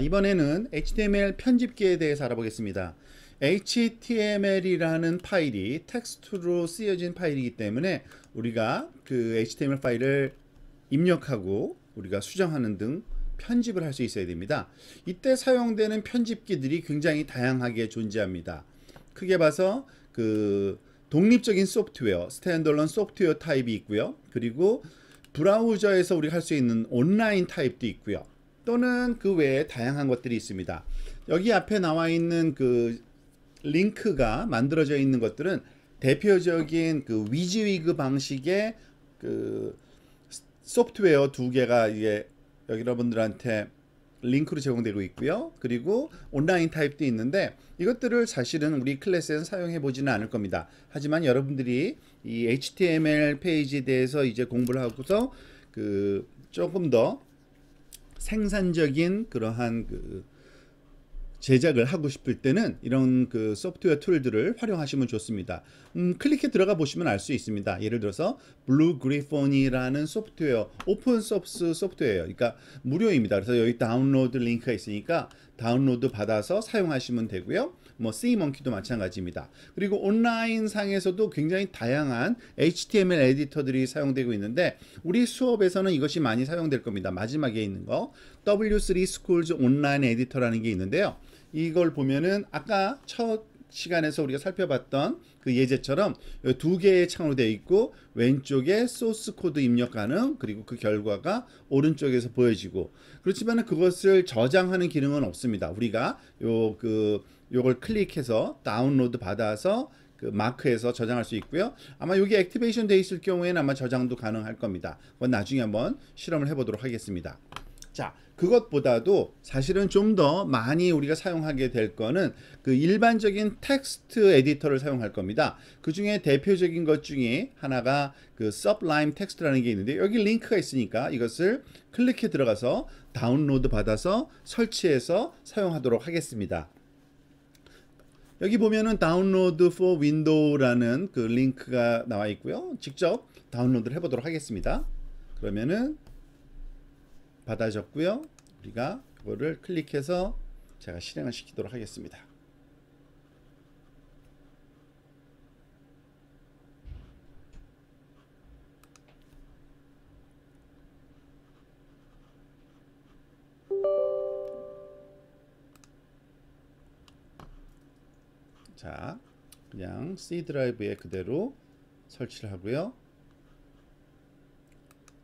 이번에는 HTML 편집기에 대해서 알아보겠습니다. HTML이라는 파일이 텍스트로 쓰여진 파일이기 때문에 우리가 그 HTML 파일을 입력하고 우리가 수정하는 등 편집을 할 수 있어야 됩니다. 이때 사용되는 편집기들이 굉장히 다양하게 존재합니다. 크게 봐서 그 독립적인 소프트웨어, 스탠드얼론 소프트웨어 타입이 있고요. 그리고 브라우저에서 우리가 할 수 있는 온라인 타입도 있고요. 또는 그 외에 다양한 것들이 있습니다. 여기 앞에 나와 있는 그 링크가 만들어져 있는 것들은 대표적인 그 위즈위그 방식의 그 소프트웨어 두 개가 이게 여러분들한테 링크로 제공되고 있고요. 그리고 온라인 타입도 있는데 이것들을 사실은 우리 클래스에서 사용해 보지는 않을 겁니다. 하지만 여러분들이 이 HTML 페이지에 대해서 이제 공부를 하고서 그 조금 더 생산적인 그러한 그 제작을 하고 싶을 때는 이런 그 소프트웨어 툴들을 활용하시면 좋습니다. 클릭해 들어가 보시면 알 수 있습니다. 예를 들어서 블루 그리폰이라는 소프트웨어, 오픈 소스 소프트웨어예요. 그러니까 무료입니다. 그래서 여기 다운로드 링크가 있으니까 다운로드 받아서 사용하시면 되고요. 뭐 Cmonkey도 마찬가지입니다. 그리고 온라인 상에서도 굉장히 다양한 HTML 에디터들이 사용되고 있는데 우리 수업에서는 이것이 많이 사용될 겁니다. 마지막에 있는 거 W3 Schools 온라인 에디터라는 게 있는데요. 이걸 보면은 아까 첫 시간에서 우리가 살펴봤던 그 예제처럼 두 개의 창으로 되어 있고 왼쪽에 소스 코드 입력 가능, 그리고 그 결과가 오른쪽에서 보여지고, 그렇지만 그것을 저장하는 기능은 없습니다. 우리가 요걸 클릭해서 다운로드 받아서 그 마크해서 저장할 수 있고요. 아마 여기 액티베이션 돼 있을 경우에는 아마 저장도 가능할 겁니다. 그건 나중에 한번 실험을 해보도록 하겠습니다. 자, 그것보다도 사실은 좀 더 많이 우리가 사용하게 될 거는 그 일반적인 텍스트 에디터를 사용할 겁니다. 그 중에 대표적인 것 중에 하나가 그 Sublime 텍스트라는 게 있는데 여기 링크가 있으니까 이것을 클릭해 들어가서 다운로드 받아서 설치해서 사용하도록 하겠습니다. 여기 보면은 다운로드 for Window라는 그 링크가 나와 있고요. 직접 다운로드를 해보도록 하겠습니다. 그러면은 받아졌고요. 우리가 이거를 클릭해서 제가 실행을 시키도록 하겠습니다. 자, 그냥 C 드라이브에 그대로 설치를 하고요.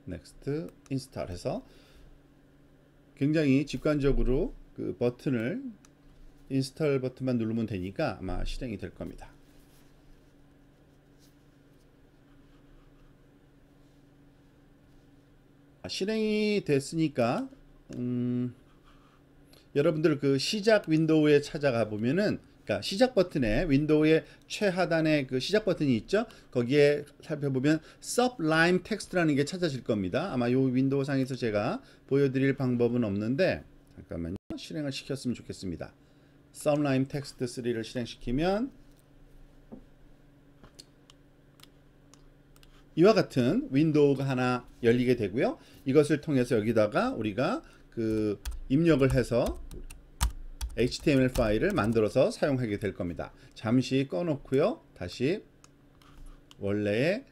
Next, Install 해서 굉장히 직관적으로 그 버튼을 인스톨 버튼만 누르면 되니까 아마 실행이 될 겁니다. 실행이 됐으니까 여러분들 그 시작 윈도우에 찾아가 보면은, 그러니까 시작 버튼에 윈도우의 최하단에 그 시작 버튼이 있죠. 거기에 살펴보면 Sublime 텍스트라는 게 찾아질 겁니다. 아마 이 윈도우 상에서 제가 보여드릴 방법은 없는데 잠깐만요. 실행을 시켰으면 좋겠습니다. Sublime 텍스트 3를 실행시키면 이와 같은 윈도우가 하나 열리게 되고요. 이것을 통해서 여기다가 우리가 그 입력을 해서 HTML 파일을 만들어서 사용하게 될 겁니다. 잠시 꺼놓고요. 다시 원래의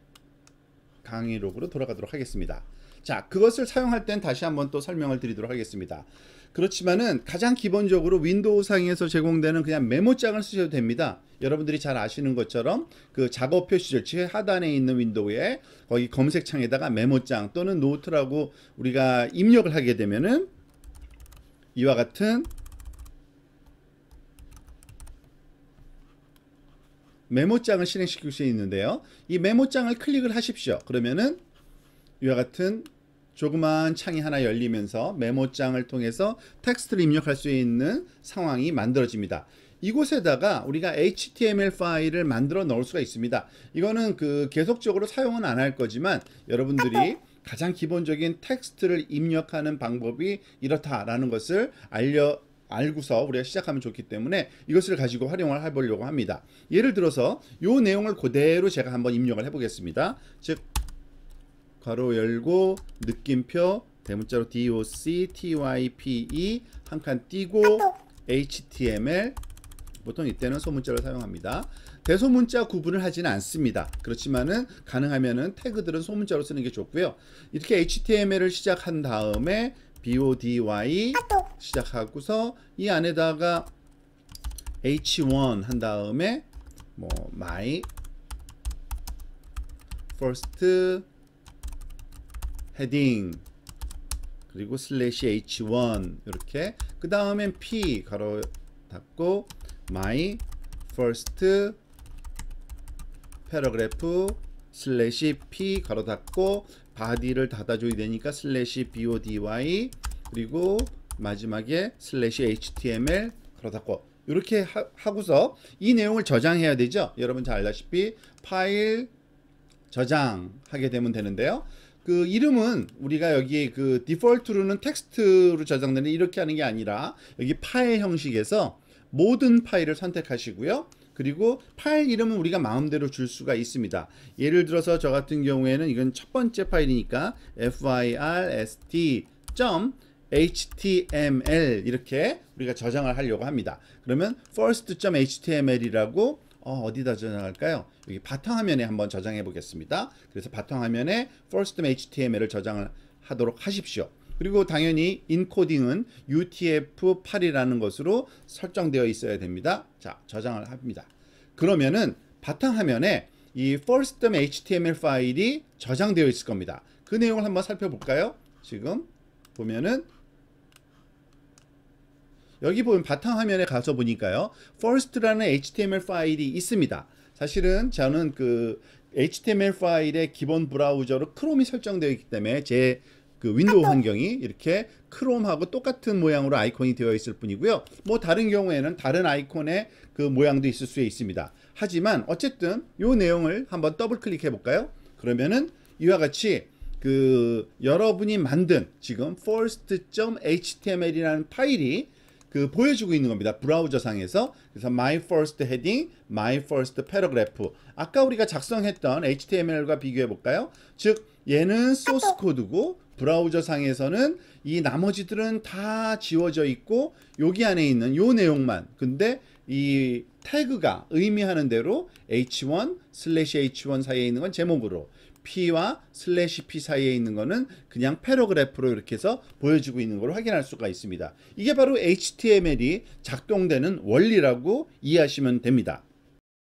강의록으로 돌아가도록 하겠습니다. 자, 그것을 사용할 땐 다시 한번 또 설명을 드리도록 하겠습니다. 그렇지만은 가장 기본적으로 윈도우 상에서 제공되는 그냥 메모장을 쓰셔도 됩니다. 여러분들이 잘 아시는 것처럼 그 작업 표시줄 최하단에 있는 윈도우에 거기 검색창에다가 메모장 또는 노트라고 우리가 입력을 하게 되면은 이와 같은 메모장을 실행시킬 수 있는데요. 이 메모장을 클릭을 하십시오. 그러면은 이와 같은 조그마한 창이 하나 열리면서 메모장을 통해서 텍스트를 입력할 수 있는 상황이 만들어집니다. 이곳에다가 우리가 HTML 파일을 만들어 넣을 수가 있습니다. 이거는 그 계속적으로 사용은 안 할 거지만 여러분들이 가장 기본적인 텍스트를 입력하는 방법이 이렇다라는 것을 알고서 우리가 시작하면 좋기 때문에 이것을 가지고 활용을 해보려고 합니다. 예를 들어서 이 내용을 그대로 제가 한번 입력을 해보겠습니다. 즉 괄호 열고 느낌표 대문자로 doctype 한 칸 띄고 html, 보통 이때는 소문자를 사용합니다. 대소문자 구분을 하지는 않습니다. 그렇지만은 가능하면은 태그들은 소문자로 쓰는 게 좋고요. 이렇게 html을 시작한 다음에 body 시작하고서 이 안에다가 h1 한 다음에 뭐 my first heading 그리고 슬래시 h1 이렇게, 그 다음엔 p 가로 닫고 my first paragraph 슬래시 p 가로 닫고 body를 닫아줘야 되니까 슬래시 body 그리고 마지막에 슬래시 html 가로 닫고 이렇게 하고서 이 내용을 저장해야 되죠. 여러분 잘 알다시피 파일 저장하게 되면 되는데요. 그 이름은 우리가 여기 그 디폴트로는 텍스트로 저장되는 이렇게 하는 게 아니라 여기 파일 형식에서 모든 파일을 선택하시고요. 그리고 파일 이름은 우리가 마음대로 줄 수가 있습니다. 예를 들어서 저 같은 경우에는 이건 첫 번째 파일이니까 first.html 이렇게 우리가 저장을 하려고 합니다. 그러면 first.html이라고 어디다 저장할까요? 여기 바탕화면에 한번 저장해 보겠습니다. 그래서 바탕화면에 first.html을 저장을 하도록 하십시오. 그리고 당연히 인코딩은 UTF-8이라는 것으로 설정되어 있어야 됩니다. 자, 저장을 합니다. 그러면은 바탕화면에 이 first.html 파일이 저장되어 있을 겁니다. 그 내용을 한번 살펴볼까요? 지금 보면은 여기 보면 바탕화면에 가서 보니까요, first라는 HTML 파일이 있습니다. 사실은 저는 그 HTML 파일의 기본 브라우저로 크롬이 설정되어 있기 때문에 제 그 윈도우 환경이 이렇게 크롬하고 똑같은 모양으로 아이콘이 되어 있을 뿐이고요. 뭐 다른 경우에는 다른 아이콘의 그 모양도 있을 수 있습니다. 하지만 어쨌든 이 내용을 한번 더블 클릭해 볼까요? 그러면은 이와 같이 그 여러분이 만든 지금 first.html이라는 파일이 그 보여주고 있는 겁니다. 브라우저 상에서. 그래서 my first heading, my first paragraph. 아까 우리가 작성했던 HTML과 비교해 볼까요? 즉 얘는 소스 코드고 브라우저 상에서는 이 나머지들은 다 지워져 있고 여기 안에 있는 요 내용만, 근데 이 태그가 의미하는 대로 h1 슬래시 h1 사이에 있는 건 제목으로, p와 슬래시 p 사이에 있는 거는 그냥 패러그래프로 이렇게 해서 보여주고 있는 걸 확인할 수가 있습니다. 이게 바로 HTML이 작동되는 원리라고 이해하시면 됩니다.